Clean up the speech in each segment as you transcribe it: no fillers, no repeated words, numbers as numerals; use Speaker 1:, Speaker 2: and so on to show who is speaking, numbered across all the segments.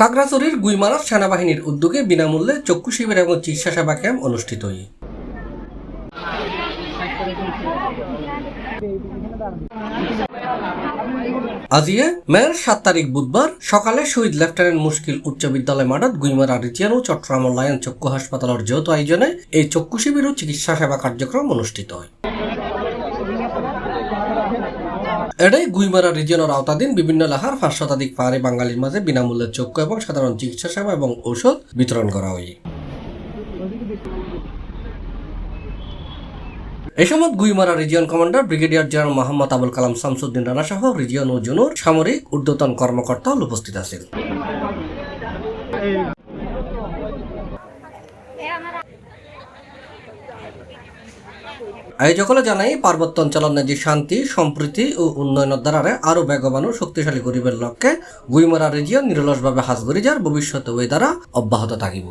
Speaker 1: খাগড়াছড়ির গুইমারা সেনাবাহিনীর উদ্যোগে বিনামূল্যে চক্ষু শিবির এবং চিকিৎসা সেবা ক্যাম্প অনুষ্ঠিত হয়। আজিয়ে মেয়ের 7 তারিখ বুধবার সকালে শহীদ লেফটেন্যান্ট মুশকিল উচ্চ বিদ্যালয় মাঠত গুইমারা রিজিয়ন ও চট্টগ্রাম লায়ন চক্ষু হাসপাতালের যৌথ আয়োজনে এই চক্ষু শিবির ও চিকিৎসা সেবা কার্যক্রম অনুষ্ঠিত হয়। এটাই গুইমারা রিজিয়নের আওতাধীন বিভিন্ন এলাকার 5 শতাধিক পাহাড়ি বাঙালির মাঝে বিনামূল্যে চক্ষু এবং সাধারণ চিকিৎসা সেবা এবং ঔষধ বিতরণ করা হয়। এই সময় Guimara region commander brigadier general Mohammad Abul Kalam Shamsuddin Rana সহ রিজিয়ন ও জুনুর সামরিক ঊর্ধ্বতন কর্মকর্তাও উপস্থিত আছেন। আয়োজকরা জানাই পার্বত্য অঞ্চলের ন্যায্য শান্তি সম্প্রীতি ও উন্নয়নের দ্বারা আরো বেগবান ও শক্তিশালী করিবার লক্ষ্যে গুইমারা রিজিয়ন নিরলসভাবে হাজ করি যার ভবিষ্যতে ওই দ্বারা অব্যাহত থাকিব।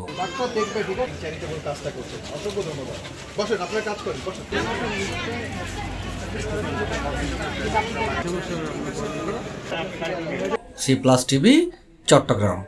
Speaker 1: C+ TV Chittagong.